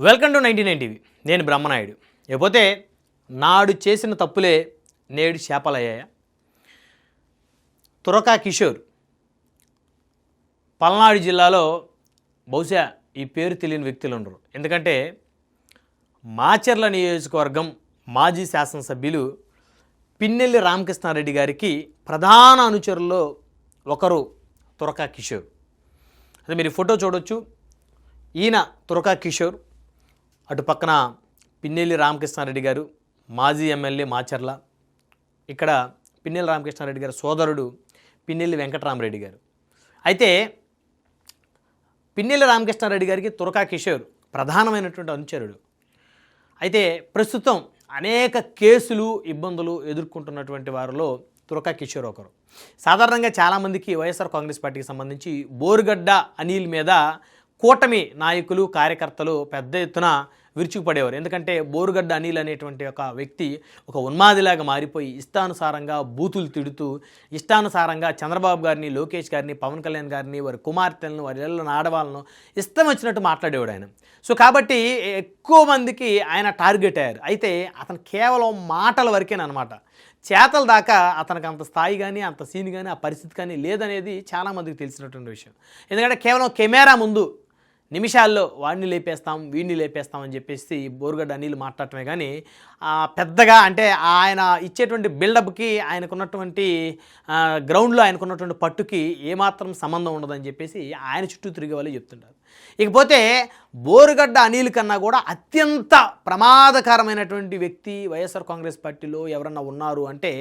Welcome to 99 TV. నేను బ్రహ్మనాయుడు. లేకపోతే నాడు చేసిన తప్పులే నేడు శాపలయ్యాయా? తురకా కిషోర్ పల్నాడు జిల్లాలో బహుశా ఈ పేరు తెలియని వ్యక్తులు ఉండరు. ఎందుకంటే మాచర్ల నియోజకవర్గం మాజీ శాసనసభ్యులు పిన్నెల్లి రామకృష్ణారెడ్డి గారికి ప్రధాన అనుచరుల్లో ఒకరు తురకా కిషోర్. అదే మీరు ఫోటో చూడొచ్చు. ఈయన తురకా కిషోర్, అటు పక్కన పిన్నెల్లి రామకృష్ణారెడ్డి గారు మాజీ ఎమ్మెల్యే మాచర్ల. ఇక్కడ పిన్నెల్లి రామకృష్ణారెడ్డి గారి సోదరుడు పిన్నెల్లి వెంకటరామరెడ్డి గారు. అయితే పిన్నెల్లి రామకృష్ణారెడ్డి గారికి తురకా కిషోర్ ప్రధానమైనటువంటి అనుచరుడు. అయితే ప్రస్తుతం అనేక కేసులు ఇబ్బందులు ఎదుర్కొంటున్నటువంటి వారిలో తురకా కిషోర్ ఒకరు. సాధారణంగా చాలామందికి వైఎస్ఆర్ కాంగ్రెస్ పార్టీకి సంబంధించి బోరుగడ్డ అనిల్ మీద కూటమి నాయకులు కార్యకర్తలు పెద్ద ఎత్తున విరుచుకుపడేవారు. ఎందుకంటే బోరుగడ్డ అనిల్ అనేటువంటి ఒక వ్యక్తి ఒక ఉన్మాదిలాగా మారిపోయి ఇష్టానుసారంగా బూతులు తిడుతూ ఇష్టానుసారంగా చంద్రబాబు గారిని, లోకేష్ గారిని, పవన్ కళ్యాణ్ గారిని, వారి కుమార్తెలను, వారి ఇళ్ళను, ఆడవాళ్ళను ఇష్టం వచ్చినట్టు మాట్లాడేవాడు ఆయన. సో కాబట్టి ఎక్కువ మందికి ఆయన టార్గెట్ అయ్యారు. అయితే అతను కేవలం మాటల వరకేనమాట. చేతల దాకా అతనికి అంత స్థాయి కానీ అంత సీన్ కానీ ఆ పరిస్థితి కానీ లేదనేది చాలామందికి తెలిసినటువంటి విషయం. ఎందుకంటే కేవలం కెమెరా ముందు నిమిషాల్లో వాడిని లేపేస్తాం, వీడిని లేపేస్తాం అని చెప్పేసి బోరుగడ్డ అనిల్ మాట్లాడటమే కానీ పెద్దగా అంటే ఆయన ఇచ్చేటువంటి బిల్డప్కి ఆయనకున్నటువంటి గ్రౌండ్లో ఆయనకున్నటువంటి పట్టుకి ఏమాత్రం సంబంధం ఉండదని చెప్పేసి ఆయన చుట్టూ తిరిగే వాళ్ళు చెప్తుంటారు. ఇకపోతే బోరుగడ్డ అనిల్ కన్నా కూడా అత్యంత ప్రమాదకరమైనటువంటి వ్యక్తి వైఎస్ఆర్ కాంగ్రెస్ పార్టీలో ఎవరన్నా ఉన్నారు అంటే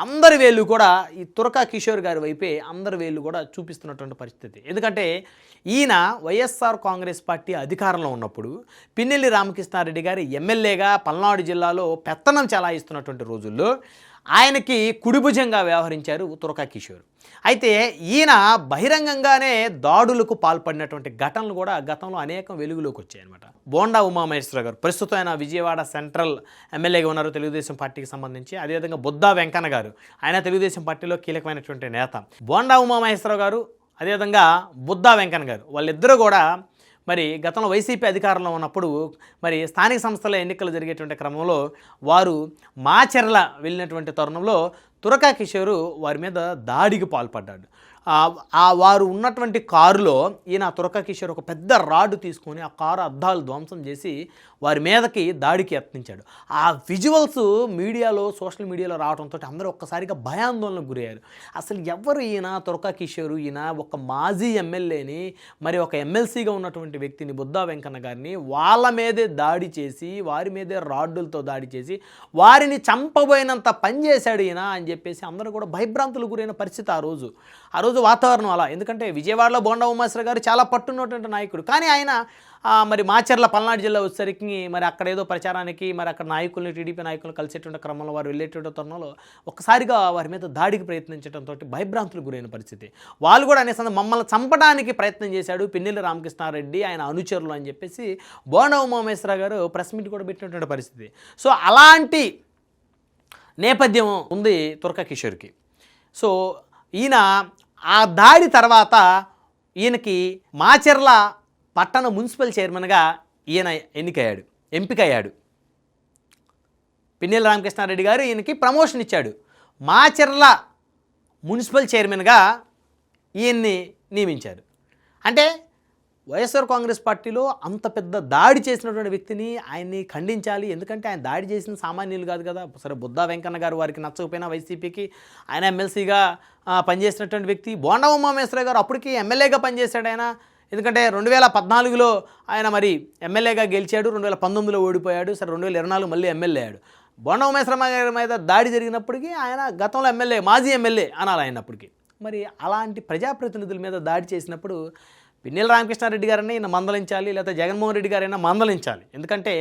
అందరి వేళ్ళు కూడా ఈ తురకా కిషోర్ గారి వైపే అందరి వేళ్ళు కూడా చూపిస్తున్నటువంటి పరిస్థితి. ఎందుకంటే ఈయన వైఎస్ఆర్ కాంగ్రెస్ పార్టీ అధికారంలో ఉన్నప్పుడు పిన్నెల్లి రామకృష్ణారెడ్డి గారి ఎమ్మెల్యేగా పల్నాడు జిల్లాలో పెత్తనం చెలాయిస్తున్నటువంటి రోజుల్లో ఆయనకి కుడిభుజంగా వ్యవహరించారు తురకా కిషోర్. అయితే ఈయన బహిరంగంగానే దాడులకు పాల్పడినటువంటి ఘటనలు కూడా గతంలో అనేకం వెలుగులోకి వచ్చాయన్నమాట. బోండా ఉమామహేశ్వరరావు గారు ప్రస్తుతం ఆయన విజయవాడ సెంట్రల్ ఎమ్మెల్యేగా ఉన్నారు తెలుగుదేశం పార్టీకి సంబంధించి. అదేవిధంగా బుద్దా వెంకన్న గారు, ఆయన తెలుగుదేశం పార్టీలో కీలకమైనటువంటి నేత. బోండా ఉమామహేశ్వరరావు గారు అదేవిధంగా బుద్దా వెంకన్న గారు వాళ్ళిద్దరూ కూడా మరి గతంలో వైసీపీ అధికారంలో ఉన్నప్పుడు మరి స్థానిక సంస్థల ఎన్నికలు జరిగేటువంటి క్రమంలో వారు మాచర్ల వెళ్ళినటువంటి తరుణంలో తురకా కిషోరు వారి మీద దాడికి పాల్పడ్డాడు. వారు ఉన్నటువంటి కారులో ఈయన తురకా కిషోర్ ఒక పెద్ద రాడ్ తీసుకొని ఆ కారు అద్దాలు ధ్వంసం చేసి వారి మీదకి దాడికి యత్నించాడు. ఆ విజువల్స్ మీడియాలో సోషల్ మీడియాలో రావడంతో అందరూ ఒక్కసారిగా భయాందోళనకు గురయ్యారు. అసలు ఎవరు ఈయన తురకా కిషోర్? ఈయన ఒక మాజీ ఎమ్మెల్యేని, మరి ఒక ఎమ్మెల్సీగా ఉన్నటువంటి వ్యక్తిని బుద్దా వెంకన్న గారిని వాళ్ళ మీదే దాడి చేసి వారి మీదే రాడ్డులతో దాడి చేసి వారిని చంపబోయినంత పనిచేశాడు ఈయన అని చెప్పేసి అందరూ కూడా భయభ్రాంతులు గురైన పరిస్థితి ఆ రోజు వాతావరణం అలా. ఎందుకంటే విజయవాడలో బోండా ఉమాశ్వర గారు చాలా పట్టున్నటువంటి నాయకుడు. కానీ ఆయన మరి మాచర్ల పల్నాడు జిల్లా వచ్చేసరికి మరి అక్కడ ఏదో ప్రచారానికి మరి అక్కడ నాయకుల్ని, టీడీపీ నాయకులు కలిసేటువంటి క్రమంలో వారు వెళ్ళేటువంటి తరుణంలో ఒక్కసారిగా వారి మీద దాడికి ప్రయత్నించడంతో భయభ్రాంతులు గురైన పరిస్థితి. వాళ్ళు కూడా అనేసి మమ్మల్ని చంపడానికి ప్రయత్నం చేశాడు పిన్నెల్లి రామకృష్ణారెడ్డి, ఆయన అనుచరులు అని చెప్పేసి బోండా ఉమామహేశ్వర గారు ప్రెస్ మీట్ కూడా పెట్టినటువంటి పరిస్థితి. సో అలాంటి నేపథ్యం ఉంది తురకా కిషోర్కి. సో ఈయన ఆ దాడి తర్వాత ఈయనకి మాచర్ల పట్టణ మున్సిపల్ చైర్మన్గా ఈయన ఎంపికయ్యాడు. పిన్నెల్లి రామకృష్ణారెడ్డి గారు ఈయనకి ప్రమోషన్ ఇచ్చాడు. మాచర్ల మున్సిపల్ చైర్మన్గా ఈయన్ని నియమించారు. అంటే వైఎస్ఆర్ కాంగ్రెస్ పార్టీలో అంత పెద్ద దాడి చేసినటువంటి వ్యక్తిని ఆయన్ని ఖండించాలి. ఎందుకంటే ఆయన దాడి చేసిన సామాన్యులు కాదు కదా. సరే బుద్దా వెంకన్న గారు వారికి నచ్చకపోయినా వైసీపీకి ఆయన ఎమ్మెల్సీగా పనిచేసినటువంటి వ్యక్తి. బోండా ఉమామహేశ్వర గారు అప్పటికి ఎమ్మెల్యేగా పనిచేశాడు ఆయన. ఎందుకంటే 2014లో ఆయన మరి ఎమ్మెల్యేగా గెలిచాడు, 2019లో ఓడిపోయాడు. సరే 2024 మళ్ళీ ఎమ్మెల్యే అయ్యాడు. బోండా ఉమేశ్వర గారి మీద దాడి జరిగినప్పటికీ ఆయన గతంలో ఎమ్మెల్యే, మాజీ ఎమ్మెల్యే అనాలి అయినప్పటికీ. మరి అలాంటి ప్రజాప్రతినిధుల మీద దాడి చేసినప్పుడు పిన్నెల్లి రామకృష్ణారెడ్డి గారైనా ఈయన మందలించాలి, లేకపోతే జగన్మోహన్ రెడ్డి గారైనా మందలించాలి. ఎందుకంటే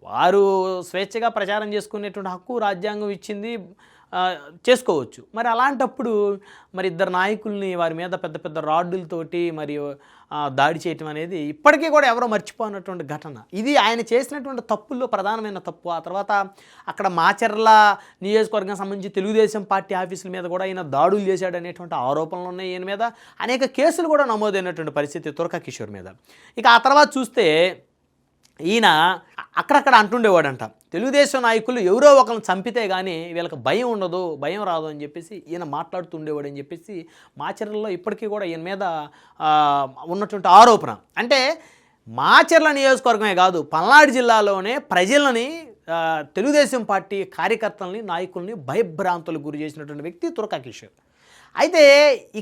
వారు స్వేచ్ఛగా ప్రచారం చేసుకునేటువంటి హక్కు రాజ్యాంగం ఇచ్చింది, చేసుకోవచ్చు. మరి అలాంటప్పుడు మరి ఇద్దరు నాయకుల్ని వారి మీద పెద్ద పెద్ద రాడ్డులతోటి మరియు దాడి చేయటం అనేది ఇప్పటికీ కూడా ఎవరో మర్చిపోయినటువంటి ఘటన. ఇది ఆయన చేసినటువంటి తప్పుల్లో ప్రధానమైన తప్పు. ఆ తర్వాత అక్కడ మాచర్ల నియోజకవర్గం సంబంధించి తెలుగుదేశం పార్టీ ఆఫీసుల మీద కూడా ఈయన దాడులు చేశాడు అనేటువంటి ఆరోపణలు ఉన్నాయి. ఈయన మీద అనేక కేసులు కూడా నమోదైనటువంటి పరిస్థితి తురకా కిషోర్ మీద. ఇక ఆ తర్వాత చూస్తే ఈయన అక్కడక్కడ అంటుండేవాడంట, తెలుగుదేశం నాయకులు ఎవరో ఒకరిని చంపితే కానీ వీళ్ళకి భయం ఉండదు, భయం రాదు అని చెప్పేసి ఈయన మాట్లాడుతుండేవాడు అని చెప్పేసి మాచర్లలో ఇప్పటికీ కూడా ఈయన మీద ఉన్నటువంటి ఆరోపణ. అంటే మాచర్ల నియోజకవర్గమే కాదు, పల్నాడు జిల్లాలోనే ప్రజలని, తెలుగుదేశం పార్టీ కార్యకర్తలని, నాయకుల్ని భయభ్రాంతులకు గురి చేసినటువంటి వ్యక్తి తురకా కిషోర్. అయితే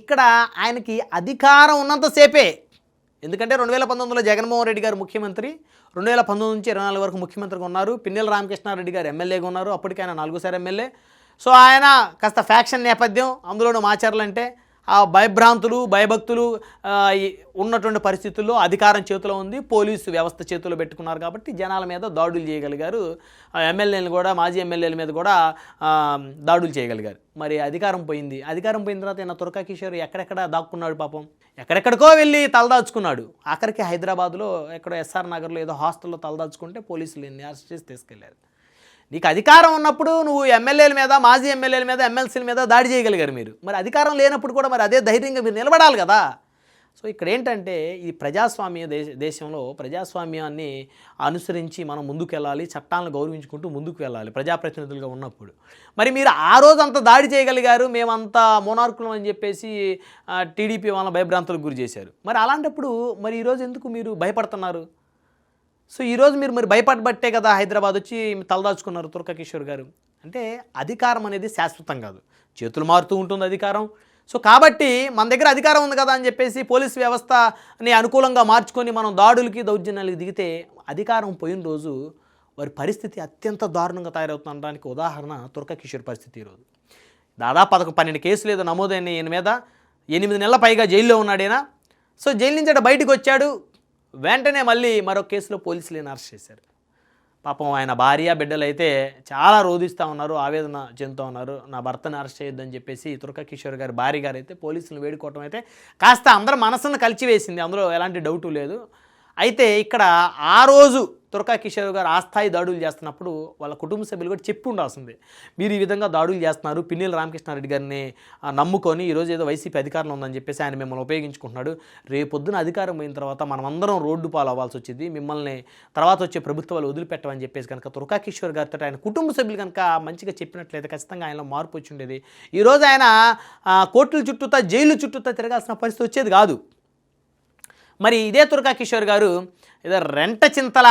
ఇక్కడ ఆయనకి అధికారం ఉన్నంతసేపే, ఎందుకంటే 2019లో జగన్మోహన్ రెడ్డి గారు ముఖ్యమంత్రి, 2019 నుంచి 24 వరకు ముఖ్యమంత్రిగా ఉన్నారు. పిన్నెల రామకృష్ణారెడ్డి గారు ఎమ్మెల్యేగా ఉన్నారు, అప్పటికి ఆయన 4సారి ఎమ్మెల్యే. సో ఆయన కాస్త ఫ్యాక్షన్ నేపథ్యం, అందులోనూ మాచర్లు అంటే ఆ భయభ్రాంతులు, భయభక్తులు ఉన్నటువంటి పరిస్థితుల్లో అధికారం చేతిలో ఉంది, పోలీసు వ్యవస్థ చేతిలో పెట్టుకున్నారు కాబట్టి జనాల మీద దాడులు చేయగలిగారు. ఎమ్మెల్యేలు కూడా, మాజీ ఎమ్మెల్యేల మీద కూడా దాడులు చేయగలిగారు. మరి అధికారం పోయింది. అధికారం పోయిన తర్వాత ఈయన తురకా కిషోర్ ఎక్కడెక్కడ దాక్కున్నాడు పాపం, ఎక్కడెక్కడికో వెళ్ళి తలదాచుకున్నాడు. ఆఖరికి హైదరాబాద్లో ఎక్కడో ఎస్ఆర్ నగర్లో ఏదో హాస్టల్లో తలదాచుకుంటే పోలీసులు ఈయన్ని అరెస్ట్ చేసి తీసుకెళ్లారు. నీకు అధికారం ఉన్నప్పుడు నువ్వు ఎమ్మెల్యేల మీద, మాజీ ఎమ్మెల్యేల మీద, ఎమ్మెల్సీల మీద దాడి చేయగలిగారు మీరు. మరి అధికారం లేనప్పుడు కూడా మరి అదే ధైర్యంగా మీరు నిలబడాలి కదా. సో ఇక్కడ ఏంటంటే ఈ ప్రజాస్వామ్య దేశంలో ప్రజాస్వామ్యాన్ని అనుసరించి మనం ముందుకు వెళ్ళాలి, చట్టాలను గౌరవించుకుంటూ ముందుకు వెళ్ళాలి ప్రజాప్రతినిధులుగా ఉన్నప్పుడు. మరి మీరు ఆ రోజు అంత దాడి చేయగలిగారు, మేమంతా మోనార్కులం అని చెప్పేసి టీడీపీ వాళ్ళ భయభ్రాంతులకు గురి చేశారు. మరి అలాంటప్పుడు మరి ఈరోజు ఎందుకు మీరు భయపడుతున్నారు? సో ఈరోజు మీరు మరి భయపడబట్టే కదా హైదరాబాద్ వచ్చి తలదాచుకున్నారు తురకా కిషోర్ గారు. అంటే అధికారం అనేది శాశ్వతం కాదు, చేతులు మారుతూ ఉంటుంది అధికారం. సో కాబట్టి మన దగ్గర అధికారం ఉంది కదా అని చెప్పేసి పోలీస్ వ్యవస్థని అనుకూలంగా మార్చుకొని మనం దాడులకి, దౌర్జన్యాలకు దిగితే అధికారం పోయిన రోజు వారి పరిస్థితి అత్యంత దారుణంగా తయారవుతుండడానికి ఉదాహరణ తురకా కిషోర్ పరిస్థితి. ఈరోజు దాదాపు 12 కేసులు ఏదో నమోదైన ఈయన మీద, 8 నెలల పైగా జైల్లో ఉన్నాడైనా. సో జైలు నుంచి బయటకు వచ్చాడు, వెంటనే మళ్ళీ మరో కేసులో పోలీసులు అరెస్ట్ చేశారు. పాపం ఆయన భార్య, బిడ్డలు అయితే చాలా రోధిస్తూ ఉన్నారు, ఆవేదన చెందుతూ ఉన్నారు. నా భర్తను అరెస్ట్ చేయొద్దని చెప్పేసి తురకా కిషోర్ గారి భార్య గారు అయితే పోలీసులను వేడుకోవటం అయితే కాస్త అందరి మనసును కలిచివేసింది, అందులో ఎలాంటి డౌటు లేదు. అయితే ఇక్కడ ఆ రోజు తురకా కిషోర్ గారు ఆ స్థాయి దాడులు చేస్తున్నప్పుడు వాళ్ళ కుటుంబ సభ్యులు కూడా చెప్పి ఉండాల్సిందే, మీరు ఈ విధంగా దాడులు చేస్తున్నారు, పిన్నెల రామకృష్ణారెడ్డి గారిని నమ్ముకొని ఈరోజు ఏదో వైసీపీ అధికారంలో ఉందని చెప్పేసి ఆయన మిమ్మల్ని ఉపయోగించుకుంటున్నాడు, రేపొద్దున అధికారం పోయిన తర్వాత మనమందరం రోడ్డు పాలు అవ్వాల్సి వచ్చింది, మిమ్మల్ని తర్వాత వచ్చే ప్రభుత్వాలు వదిలిపెట్టమని చెప్పేసి కనుక తురకా కిషోర్ గారితో ఆయన కుటుంబ సభ్యులు కనుక మంచిగా చెప్పినట్లయితే ఖచ్చితంగా ఆయనలో మార్పు వచ్చి ఉండేది. ఈరోజు ఆయన కోర్టుల చుట్టూతా, జైలు చుట్టూతా తిరగాల్సిన పరిస్థితి వచ్చేది కాదు. మరి ఇదే తురకా కిషోర్ గారు ఏదో రెంట చింతల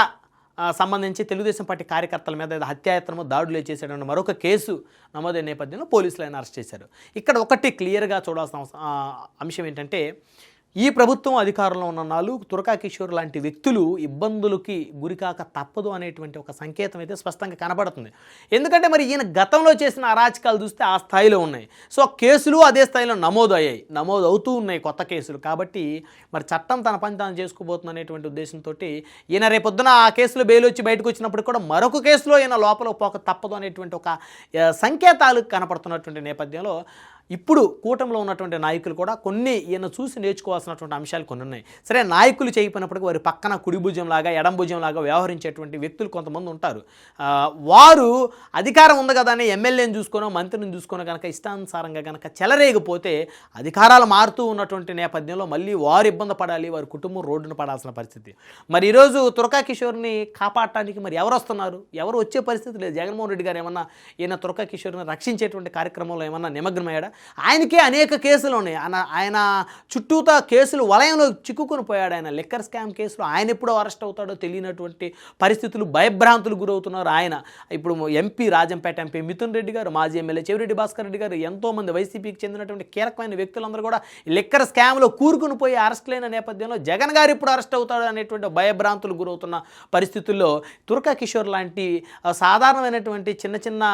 సంబంధించి తెలుగుదేశం పార్టీ కార్యకర్తల మీద ఏదో హత్యాయత్నము, దాడులు చేసేటువంటి మరొక కేసు నమోదైన నేపథ్యంలో పోలీసులు ఆయన అరెస్ట్ చేశారు. ఇక్కడ ఒకటి క్లియర్గా చూడాల్సిన అంశం ఏంటంటే, ఈ ప్రభుత్వం అధికారంలో ఉన్న నాళ్ళు తురకా కిషోర్ లాంటి వ్యక్తులు ఇబ్బందులకి గురికాక తప్పదు అనేటువంటి ఒక సంకేతం అయితే స్పష్టంగా కనబడుతుంది. ఎందుకంటే మరి ఈయన గతంలో చేసిన అరాచకాలు చూస్తే ఆ స్థాయిలో ఉన్నాయి. సో కేసులు అదే స్థాయిలో నమోదు అవుతూ ఉన్నాయి కొత్త కేసులు. కాబట్టి మరి చట్టం తన పని తాను చేసుకోబోతుంది అనేటువంటి ఉద్దేశంతో ఈయన రేపొద్దున ఆ కేసులో బెయిల్ వచ్చి బయటకు వచ్చినప్పుడు కూడా మరొక కేసులో ఈయన లోపల పోక తప్పదు అనేటువంటి ఒక సంకేతాలు కనపడుతున్నటువంటి నేపథ్యంలో ఇప్పుడు కూటమిలో ఉన్నటువంటి నాయకులు కూడా కొన్ని ఈయన చూసి నేర్చుకోవాల్సినటువంటి అంశాలు కొన్ని ఉన్నాయి. సరే, నాయకులు చేయకపోయినప్పటికీ వారి పక్కన కుడి భుజంలాగా, ఎడం భుజంలాగా వ్యవహరించేటువంటి వ్యక్తులు కొంతమంది ఉంటారు. వారు అధికారం ఉంది కదా అని ఎమ్మెల్యేని చూసుకోనో, మంత్రిని చూసుకోనో కనుక ఇష్టానుసారంగా కనుక చెలరేగిపోతే అధికారాలు మారుతూ ఉన్నటువంటి నేపథ్యంలో మళ్ళీ వారు ఇబ్బంది పడాలి, వారి కుటుంబం రోడ్డున పడాల్సిన పరిస్థితి. మరి ఈరోజు తురకా కిషోర్ని కాపాడటానికి మరి ఎవరు వస్తున్నారు? ఎవరు వచ్చే పరిస్థితి లేదు. జగన్మోహన్ రెడ్డి గారు ఏమన్నా ఈయన తురకా కిషోర్ని రక్షించేటువంటి కార్యక్రమంలో ఏమన్నా నిమగ్నమయ్యాడా? ఆయనకే అనేక కేసులు ఉన్నాయి. ఆయన చుట్టూతా కేసులు వలయంలో చిక్కుకొని పోయాడు. ఆయన లిక్కర్ స్కామ్ కేసులో ఆయన ఎప్పుడో అరెస్ట్ అవుతాడో తెలియనటువంటి పరిస్థితులు, భయభ్రాంతులు గురవుతున్నారు ఆయన. ఇప్పుడు ఎంపీ, రాజంపేట ఎంపీ మిథున్ రెడ్డి గారు, మాజీ ఎమ్మెల్యే చెవిరెడ్డి భాస్కర్ రెడ్డి గారు, ఎంతోమంది వైసీపీకి చెందినటువంటి కీలకమైన వ్యక్తులందరూ కూడా లిక్కర్ స్కామ్లో కూరుకుని పోయి అరెస్టులైన నేపథ్యంలో జగన్ గారు ఎప్పుడు అరెస్ట్ అవుతాడు అనేటువంటి భయభ్రాంతులు గురవుతున్న పరిస్థితుల్లో తురకా కిషోర్ లాంటి సాధారణమైనటువంటి చిన్న చిన్న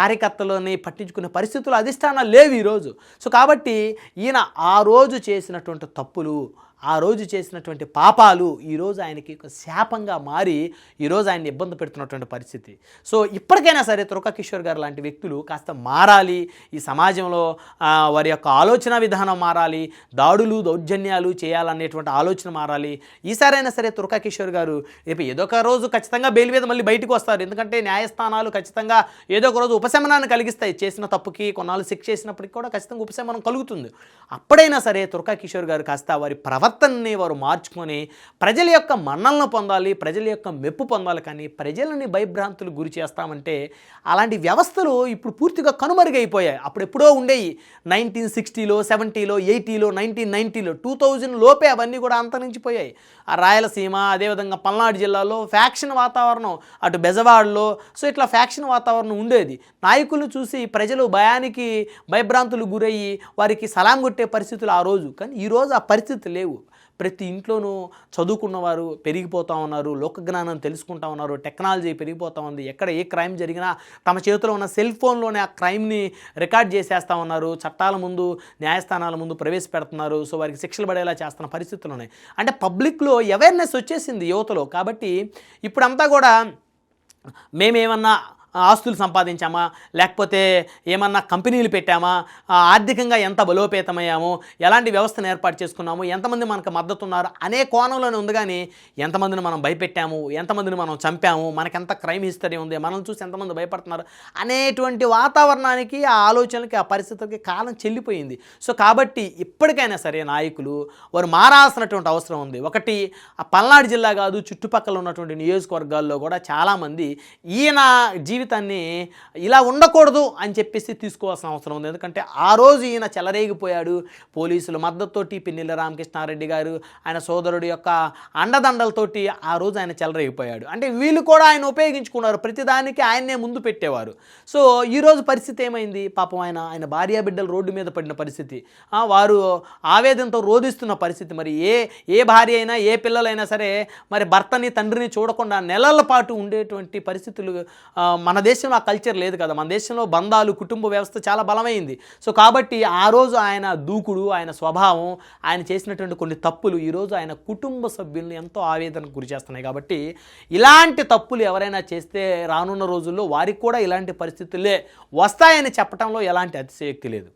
కార్యకర్తలని పట్టించుకునే పరిస్థితులు అధిష్టానాలు లేవు ఈరోజు. సో కాబట్టి ఈయన ఆ రోజు చేసినటువంటి తప్పులు, ఆ రోజు చేసినటువంటి పాపాలు ఈరోజు ఆయనకి ఒక శాపంగా మారి ఈరోజు ఆయన్ని ఇబ్బంది పెడుతున్నటువంటి పరిస్థితి. సో ఇప్పటికైనా సరే తురకా కిషోర్ గారు లాంటి వ్యక్తులు కాస్త మారాలి, ఈ సమాజంలో వారి యొక్క ఆలోచన విధానం మారాలి, దాడులు, దౌర్జన్యాలు చేయాలనేటువంటి ఆలోచన మారాలి. ఈసారైనా సరే తురకా కిషోర్ గారు రేపు ఏదో ఒక రోజు ఖచ్చితంగా బెయిల్ మీద మళ్ళీ బయటకు వస్తారు. ఎందుకంటే న్యాయస్థానాలు ఖచ్చితంగా ఏదో ఒక రోజు ఉపశమనాన్ని కలిగిస్తాయి. చేసిన తప్పుకి కొన్నాళ్ళు శిక్ష చేసినప్పటికీ కూడా ఖచ్చితంగా ఉపశమనం కలుగుతుంది. అప్పుడైనా సరే తురకా కిషోర్ గారు కాస్త వారి ప్రవర్తన ప్రవర్తనని వారు మార్చుకొని ప్రజల యొక్క మన్నలను పొందాలి, ప్రజల యొక్క మెప్పు పొందాలి. కానీ ప్రజలని భయభ్రాంతులకు గురి చేస్తామంటే అలాంటి వ్యవస్థలు ఇప్పుడు పూర్తిగా కనుమరుగైపోయాయి. అప్పుడు ఎప్పుడో ఉండేవి 1960లో, 70లో, 80లో, 1990లో, 2000 లోపే అవన్నీ కూడా అంతరించిపోయాయి. ఆ రాయలసీమ, అదేవిధంగా పల్నాడు జిల్లాలో ఫ్యాక్షన్ వాతావరణం, అటు బెజవాడలో, సో ఇట్లా ఫ్యాక్షన్ వాతావరణం ఉండేది. నాయకులు చూసి ప్రజలు భయభ్రాంతులు గురయ్యి వారికి సలాం కొట్టే పరిస్థితులు ఆ రోజు. కానీ ఈరోజు ఆ పరిస్థితి లేవు. ప్రతి ఇంట్లోనూ చదువుకున్నవారు పెరిగిపోతూ ఉన్నారు, లోకజ్ఞానం తెలుసుకుంటా ఉన్నారు, టెక్నాలజీ పెరిగిపోతూ ఉంది. ఎక్కడ ఏ క్రైమ్ జరిగినా తమ చేతిలో ఉన్న సెల్ ఫోన్లోనే ఆ క్రైమ్ని రికార్డ్ చేసేస్తూ ఉన్నారు, చట్టాల ముందు, న్యాయస్థానాల ముందు ప్రవేశపెడుతున్నారు. సో వారికి శిక్షలు పడేలా చేస్తున్న పరిస్థితులు ఉన్నాయి. అంటే పబ్లిక్లో అవేర్నెస్ వచ్చేసింది యువతలో. కాబట్టి ఇప్పుడంతా కూడా మేమేమన్నా ఆస్తులు సంపాదించామా, లేకపోతే ఏమన్నా కంపెనీలు పెట్టామా, ఆర్థికంగా ఎంత బలోపేతమయ్యాము, ఎలాంటి వ్యవస్థను ఏర్పాటు చేసుకున్నాము, ఎంతమంది మనకు మద్దతు ఉన్నారు అనే కోణంలోనే ఉంది. కానీ ఎంతమందిని మనం భయపెట్టాము, ఎంతమందిని మనం చంపాము, మనకెంత క్రైమ్ హిస్టరీ ఉంది, మనల్ని చూసి ఎంతమంది భయపడుతున్నారు అనేటువంటి వాతావరణానికి, ఆ ఆలోచనలకి, ఆ పరిస్థితులకి కాలం చెల్లిపోయింది. సో కాబట్టి ఇప్పటికైనా సరే నాయకులు వారు మారాల్సినటువంటి అవసరం ఉంది. ఒకటి, ఆ పల్నాడు జిల్లా కాదు, చుట్టుపక్కల ఉన్నటువంటి నియోజకవర్గాల్లో కూడా చాలామంది ఈయన జీవితాన్ని ఇలా ఉండకూడదు అని చెప్పేసి తీసుకోవాల్సిన అవసరం ఉంది. ఎందుకంటే ఆ రోజు ఈయన చెలరేగిపోయాడు. పోలీసుల మద్దతుతోటి పిన్నెల్లి రామకృష్ణారెడ్డి గారు ఆయన సోదరుడు యొక్క అండదండలతోటి ఆ రోజు ఆయన చెలరేగిపోయాడు. అంటే వీళ్ళు కూడా ఆయన ఉపయోగించుకున్నారు, ప్రతిదానికి ఆయన్నే ముందు పెట్టేవారు. సో ఈరోజు పరిస్థితి ఏమైంది? పాపం ఆయన భార్యా బిడ్డలు రోడ్డు మీద పడిన పరిస్థితి, వారు ఆవేదనతో రోధిస్తున్న పరిస్థితి. మరి ఏ భార్య అయినా, ఏ పిల్లలైనా సరే మరి భర్తని, తండ్రిని చూడకుండా నెలల పాటు ఉండేటువంటి పరిస్థితులు మన దేశంలో ఆ కల్చర్ లేదు కదా. మన దేశంలో బంధాలు, కుటుంబ వ్యవస్థ చాలా బలమైంది. సో కాబట్టి ఆ రోజు ఆయన దూకుడు, ఆయన స్వభావం, ఆయన చేసినటువంటి కొన్ని తప్పులు ఈరోజు ఆయన కుటుంబ సభ్యుల్ని ఎంతో ఆవేదనకు గురి చేస్తున్నాయి. కాబట్టి ఇలాంటి తప్పులు ఎవరైనా చేస్తే రానున్న రోజుల్లో వారికి కూడా ఇలాంటి పరిస్థితులే వస్తాయని చెప్పడంలో ఎలాంటి అతిశయోక్తి లేదు.